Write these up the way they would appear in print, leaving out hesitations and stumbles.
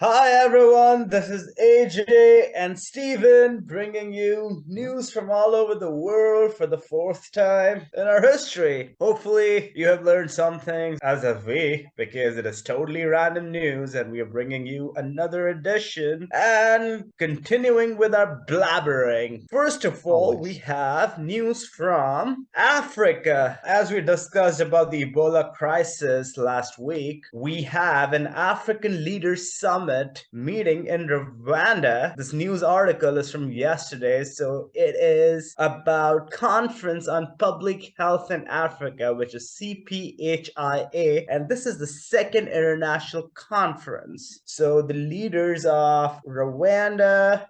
Hi everyone, this is AJ and Steven bringing you news from all over the world for the fourth time in our history. Hopefully, you have learned some things, as have we, because it is totally random news and we are bringing you another edition and continuing with our blabbering. First of all, we Always. have news from Africa. As we discussed about the Ebola crisis last week, we have an African Leaders Summit meeting in Rwanda. This news article is from yesterday, so it is about Conference on Public Health in Africa, which is CPHIA, and this is the second international conference. So the leaders of Rwanda,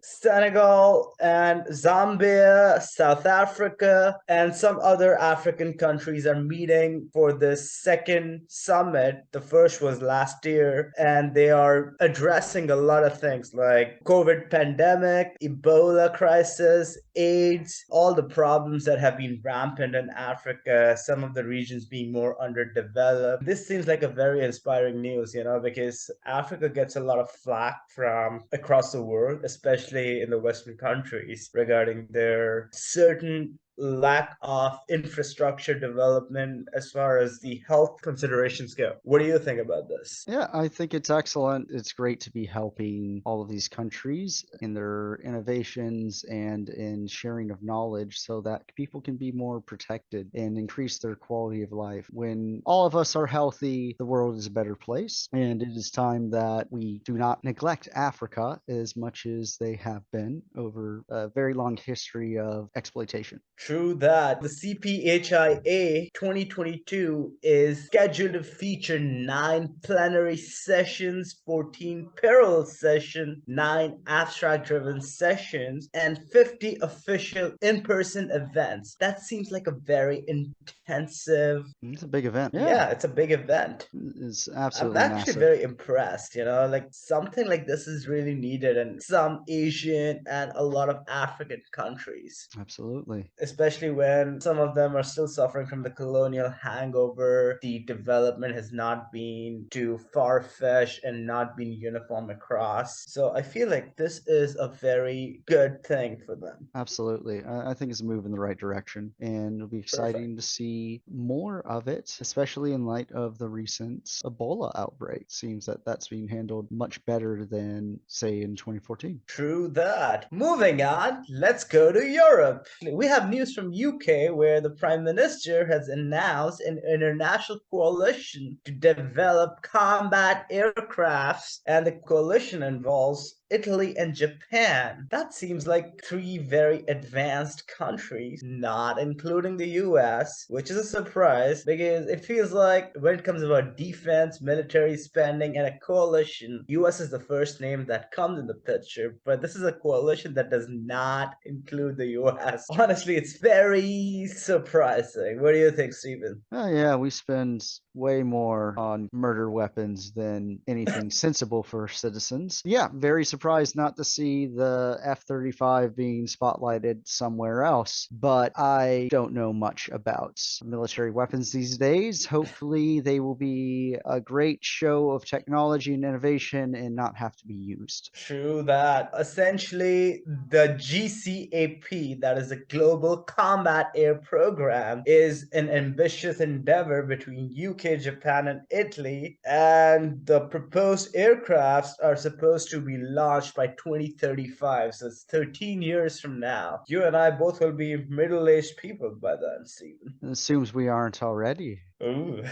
Senegal, and Zambia, South Africa, and some other African countries are meeting for this second summit. The first was last year, and they are addressing a lot of things like COVID pandemic, Ebola crisis, AIDS, all the problems that have been rampant in Africa, some of the regions being more underdeveloped. This seems like a very inspiring news, because Africa gets a lot of flack from across the world, especially in the Western countries, regarding their certain lack of infrastructure development as far as the health considerations go. What do you think about this? Yeah, I think it's excellent. It's great to be helping all of these countries in their innovations and in sharing of knowledge so that people can be more protected and increase their quality of life. When all of us are healthy, the world is a better place. And it is time that we do not neglect Africa as much as they have been over a very long history of exploitation. True that. The CPHIA 2022 is scheduled to feature 9 plenary sessions, 14 parallel sessions, 9 abstract-driven sessions, and 50 official in-person events. That seems like a very intensive. It's a big event. Yeah, Yeah, it's a big event. it's I'm absolutely actually massive. very impressed, like something like this is really needed in some Asian and a lot of African countries, Absolutely. especially when some of them are still suffering from the colonial hangover. The development has not been too far-fetched and not been uniform across. So I feel like this is a very good thing for them. Absolutely. I think it's a move in the right direction, and it'll be Perfect. exciting to see more of it, especially in light of the recent Ebola outbreak. Seems that that's being handled much better than, say, in 2014. True that. Moving on, let's go to Europe. We have news from UK where the Prime Minister has announced an international coalition to develop combat aircrafts, and the coalition involves Italy and Japan. That seems like three very advanced countries, not including the US, which is a surprise because it feels like when it comes about defense, military spending, and a coalition, US is the first name that comes in the picture, but this is a coalition that does not include the US. Honestly, it's very surprising. What do you think, Stephen? Oh, yeah, we spend way more on murder weapons than anything sensible for citizens. Yeah, very surprised not to see the F-35 being spotlighted somewhere else, but I don't know much about military weapons these days. Hopefully, they will be a great show of technology and innovation and not have to be used. True that. Essentially, the GCAP, that is the Global Combat Air Program, is an ambitious endeavor between UK, Japan, and Italy. And the proposed aircrafts are supposed to be launched by 2035. So it's 13 years from now. You and I both will be middle aged people by then, Stephen. It assumes we aren't already. Ooh.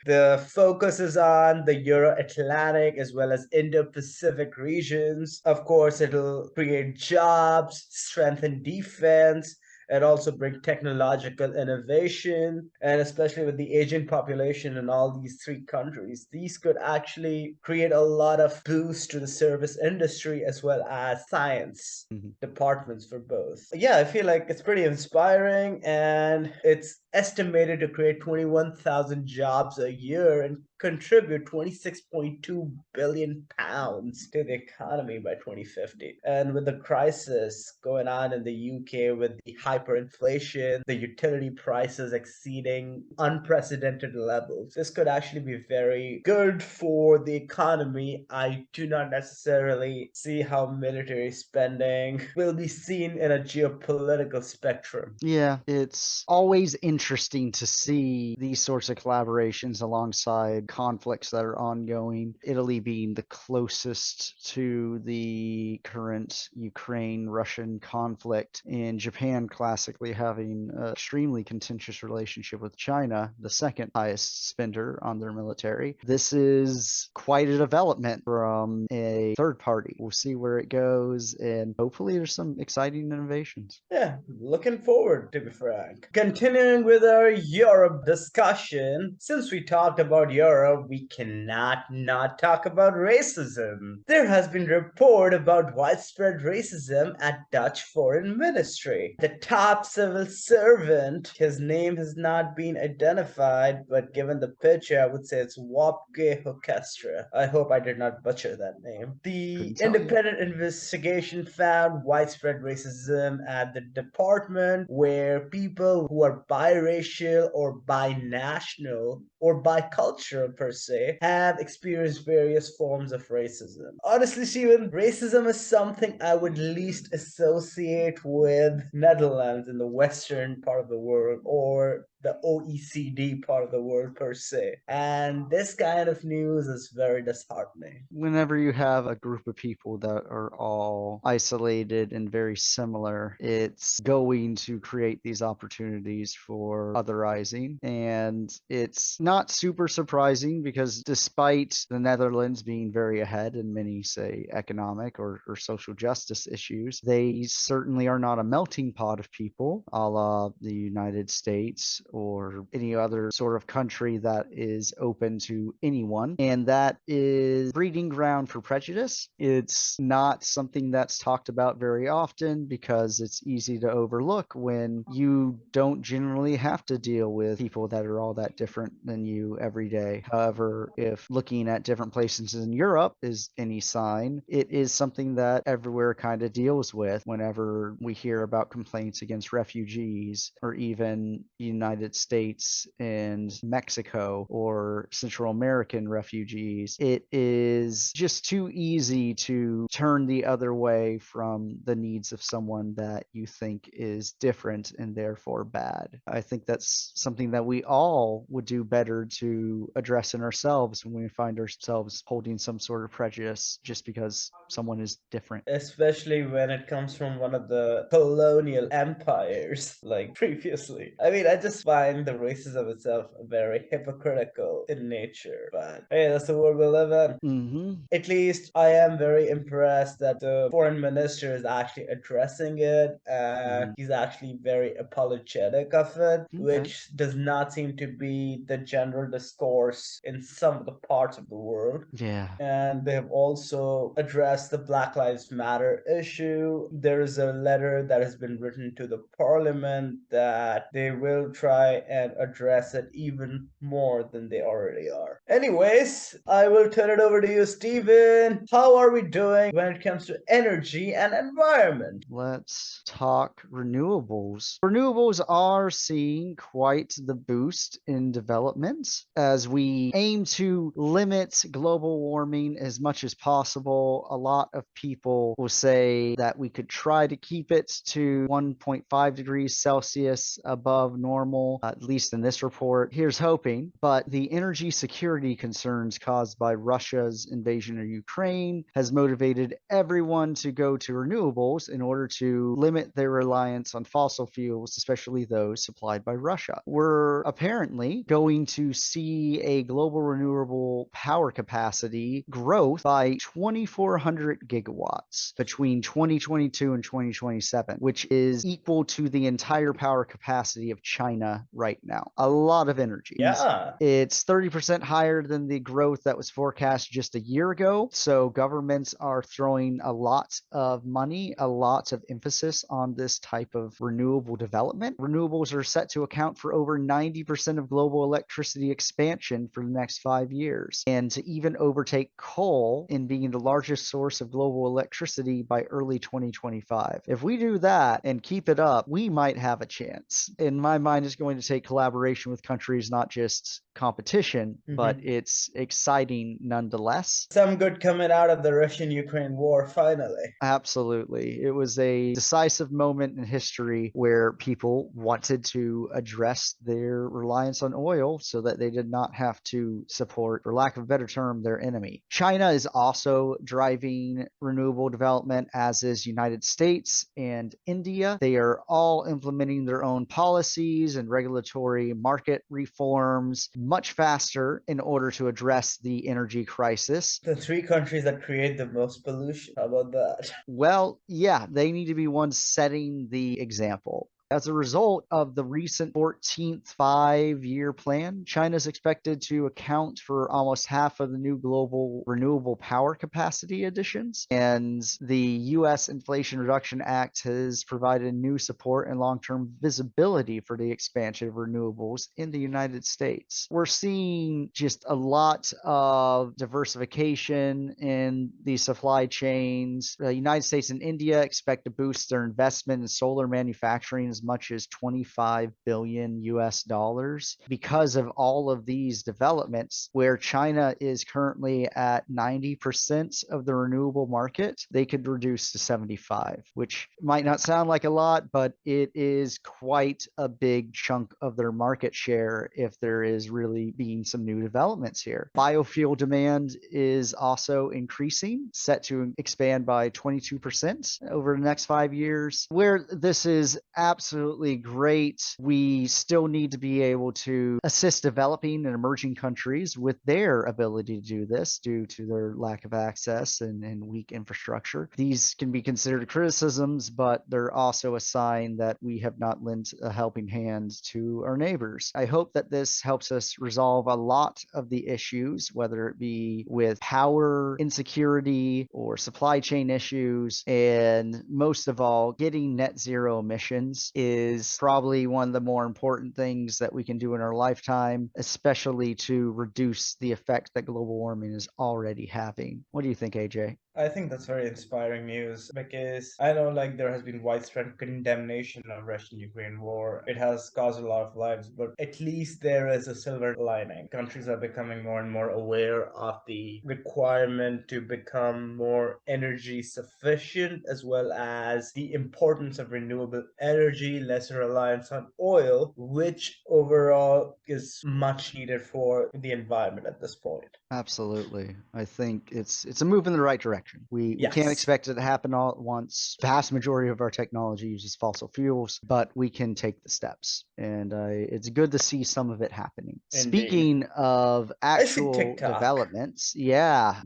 The focus is on the Euro Atlantic as well as Indo Pacific regions. Of course, it'll create jobs, strengthen defense, and also bring technological innovation. And especially with the aging population in all these three countries, these could actually create a lot of boost to the service industry as well as science Mhm. departments for both. Yeah, I feel like it's pretty inspiring and it's estimated to create 21,000 jobs a year and contribute 26.2 billion pounds to the economy by 2050. And with the crisis going on in the UK, with the hyperinflation, the utility prices exceeding unprecedented levels, this could actually be very good for the economy. I do not necessarily see how military spending will be seen in a geopolitical spectrum. Yeah, it's always interesting to see these sorts of collaborations alongside conflicts that are ongoing. Italy being the closest to the current Ukraine-Russian conflict, and Japan classically having an extremely contentious relationship with China, the second highest spender on their military. This is quite a development from a third party. We'll see where it goes, and hopefully there's some exciting innovations. Yeah, looking forward, to be frank. Continuing with our Europe discussion, since we talked about Europe, we cannot not talk about racism. There has been report about widespread racism at Dutch Foreign Ministry. The top civil servant, his name has not been identified, but given the picture, I would say it's Wopke Hoekstra. I hope I did not butcher that name. The Couldn't tell you. independent investigation found widespread racism at the department, where people who are biracial or binational or bicultural per se have experienced various forms of racism. Honestly, Steven, racism is something I would least associate with Netherlands in the western part of the world, or the OECD part of the world per se. And this kind of news is very disheartening. Whenever you have a group of people that are all isolated and very similar, it's going to create these opportunities for otherizing. And it's not super surprising because despite the Netherlands being very ahead in many, say, economic or social justice issues, they certainly are not a melting pot of people, a la the United States or any other sort of country that is open to anyone. And that is breeding ground for prejudice. It's not something that's talked about very often because it's easy to overlook when you don't generally have to deal with people that are all that different than you every day. However, if looking at different places in Europe is any sign, it is something that everywhere kind of deals with whenever we hear about complaints against refugees or even United States and Mexico or Central American refugees. It is just too easy to turn the other way from the needs of someone that you think is different and therefore bad. I think that's something that we all would do better to address in ourselves when we find ourselves holding some sort of prejudice just because someone is different. Especially when it comes from one of the colonial empires, like previously. I mean, I just find the racism itself very hypocritical in nature, but hey, that's the world we live in. Mm-hmm. At least I am very impressed that the foreign minister is actually addressing it. Mm-hmm. He's actually very apologetic of it, Okay. which does not seem to be the general discourse in some of the parts of the world. Yeah. And they have also addressed the Black Lives Matter issue. There is a letter that has been written to the parliament that they will try and address it even more than they already are. Anyways, I will turn it over to you, Stephen. How are we doing when it comes to energy and environment? Let's talk renewables. Renewables are seeing quite the boost in development as we aim to limit global warming as much as possible. A lot of people will say that we could try to keep it to 1.5 degrees Celsius above normal, at least in this report. Here's hoping. But the energy security concerns caused by Russia's invasion of Ukraine has motivated everyone to go to renewables in order to limit their reliance on fossil fuels, especially those supplied by Russia. We're apparently going to see a global renewable power capacity growth by 2,400 gigawatts between 2022 and 2027, which is equal to the entire power capacity of China China right now. A lot of energy. Yeah. It's 30% higher than the growth that was forecast just a year ago. So governments are throwing a lot of money, a lot of emphasis on this type of renewable development. Renewables are set to account for over 90% of global electricity expansion for the next 5 years, and to even overtake coal in being the largest source of global electricity by early 2025. If we do that and keep it up, we might have a chance. In my mind, it's going to take collaboration with countries, not just competition, but it's exciting nonetheless. Some good coming out of the Russian-Ukraine war, finally. Absolutely. It was a decisive moment in history where people wanted to address their reliance on oil so that they did not have to support, for lack of a better term, their enemy. China is also driving renewable development, as is United States and India. They are all implementing their own policies and regulatory market reforms much faster in order to address the energy crisis. The three countries that create the most pollution. How about that? Well, yeah, they need to be ones setting the example. As a result of the recent 14th five-year plan, China is expected to account for almost half of the new global renewable power capacity additions. And the U.S. Inflation Reduction Act has provided new support and long-term visibility for the expansion of renewables in the United States. We're seeing just a lot of diversification in the supply chains. The United States and India expect to boost their investment in solar manufacturing as much as 25 billion US dollars because of all of these developments. Where China is currently at 90% of the renewable market, they could reduce to 75, which might not sound like a lot, but it is quite a big chunk of their market share if there is really being some new developments here. Biofuel demand is also increasing, set to expand by 22% over the next 5 years. Where this is absolutely great, we still need to be able to assist developing and emerging countries with their ability to do this due to their lack of access and weak infrastructure. These can be considered criticisms, but they're also a sign that we have not lent a helping hand to our neighbors. I hope that this helps us resolve a lot of the issues, whether it be with power insecurity or supply chain issues, and most of all, getting net zero emissions is probably one of the more important things that we can do in our lifetime, especially to reduce the effect that global warming is already having. What do you think, AJ? I think that's very inspiring news because I know like there has been widespread condemnation of Russian-Ukraine war. It has caused a lot of lives, but at least there is a silver lining. Countries are becoming more and more aware of the requirement to become more energy sufficient, as well as the importance of renewable energy, lesser reliance on oil, which overall is much needed for the environment at this point. Absolutely. I think it's a move in the right direction. We can't Yes, expect it to happen all at once. The vast majority of our technology uses fossil fuels, but we can take the steps. And it's good to see some of it happening. indeed. Speaking of I see actual TikTok. developments, yeah,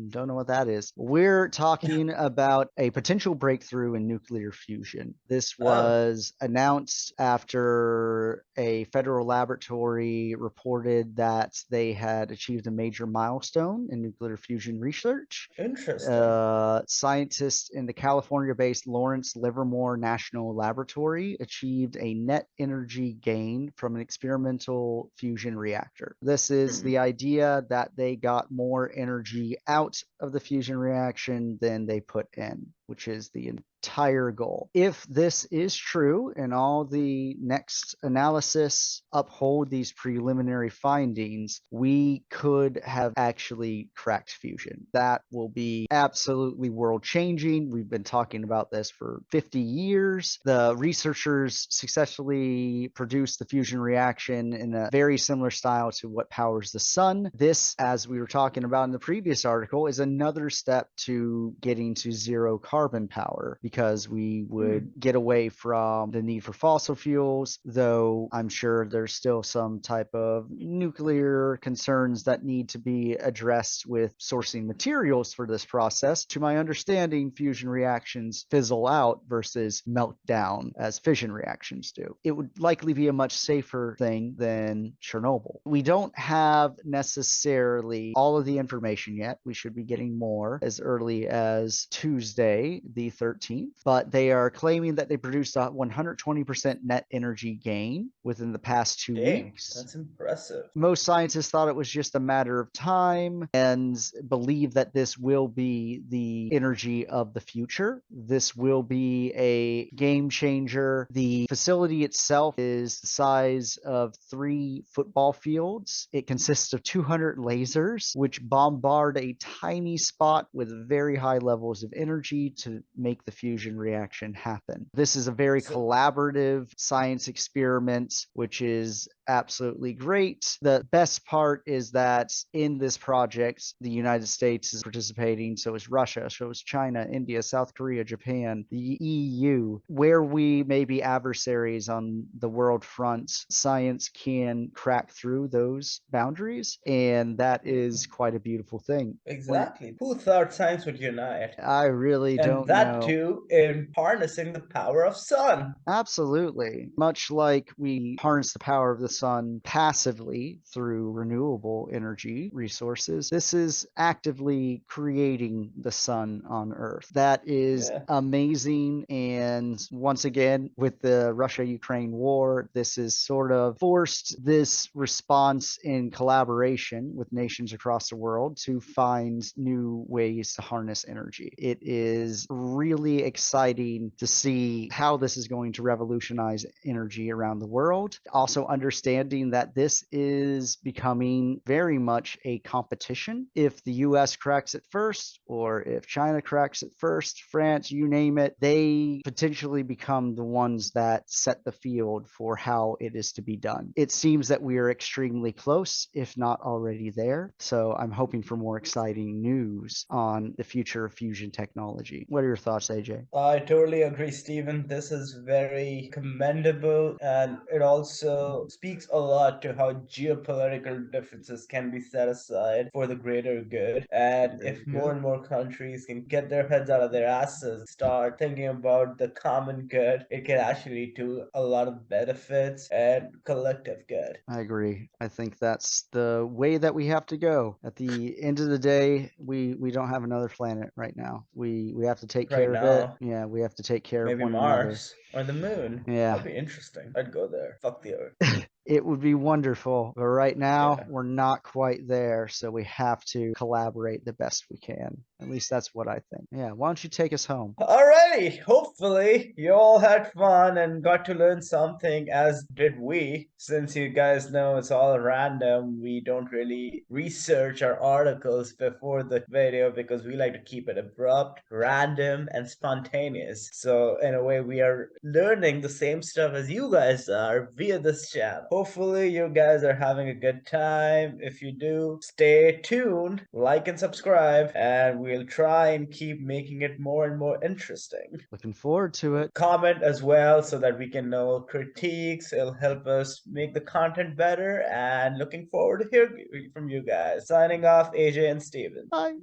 don't know what that is. We're talking about a potential breakthrough in nuclear fusion. This Oh, was announced after a federal laboratory reported that they had achieved a major milestone in nuclear fusion research. interesting. Scientists in the California-based Lawrence Livermore National Laboratory achieved a net energy gain from an experimental fusion reactor. This is Hmm. the idea that they got more energy out of the fusion reaction than they put in, which is the entire goal. If this is true and all the next analysis uphold these preliminary findings, we could have actually cracked fusion. That will be absolutely world changing. We've been talking about this for 50 years. The researchers successfully produced the fusion reaction in a very similar style to what powers the sun. This, as we were talking about in the previous article, is another step to getting to zero carbon power, because because we would get away from the need for fossil fuels, though I'm sure there's still some type of nuclear concerns that need to be addressed with sourcing materials for this process. To my understanding, fusion reactions fizzle out versus melt down as fission reactions do. It would likely be a much safer thing than Chernobyl. We don't have necessarily all of the information yet. We should be getting more as early as Tuesday, the 13th, but they are claiming that they produced a 120% net energy gain within the past 2 weeks. That's impressive. Most scientists thought it was just a matter of time and believe that this will be the energy of the future. This will be a game changer. The facility itself is the size of 3 football fields. It consists of 200 lasers, which bombard a tiny spot with very high levels of energy to make the fusion reaction happen. This is a very collaborative science experiment, which is absolutely great. The best part is that in this project, the United States is participating, so is Russia, so is China, India, South Korea, Japan, the EU. Where we may be adversaries on the world front, science can crack through those boundaries, and that is quite a beautiful thing. Exactly. Who thought science would unite? I really And don't that know. too in harnessing the power of sun. Absolutely. Much like we harness the power of the sun passively through renewable energy resources, this is actively creating the sun on Earth. That is amazing. And once again, with the Russia-Ukraine war, this has sort of forced this response in collaboration with nations across the world to find new ways to harness energy. It is really exciting to see how this is going to revolutionize energy around the world. Also understanding that this is becoming very much a competition. If the US cracks it first, or if China cracks it first, France, you name it, they potentially become the ones that set the field for how it is to be done. It seems that we are extremely close, if not already there. So I'm hoping for more exciting news on the future of fusion technology. What are your thoughts, AJ? I totally agree, Stephen. This is very commendable, and it also speaks a lot to how geopolitical differences can be set aside for the greater good. And if more and more countries can get their heads out of their asses, start thinking about the common good, it can actually do a lot of benefits and collective good. I agree. I think that's the way that we have to go. At the end of the day, we don't have another planet right now. We have to take Right care of it. now, Yeah, we have to take care of maybe one another. Mars or the moon. Yeah. That'd be interesting. I'd go there. Fuck the Earth. It would be wonderful, but right now Yeah. we're not quite there, so we have to collaborate the best we can. At least that's what I think. Yeah, why don't you take us home? Alrighty, hopefully you all had fun and got to learn something, as did we. Since you guys know it's all random, we don't really research our articles before the video because we like to keep it abrupt, random, and spontaneous. So, in a way, we are learning the same stuff as you guys are via this channel. Hopefully, you guys are having a good time. If you do, stay tuned, like and subscribe, and we'll try and keep making it more and more interesting. Looking forward to it. Comment as well so that we can know critiques. It'll help us make the content better, and looking forward to hearing from you guys. Signing off, AJ and Steven. Bye.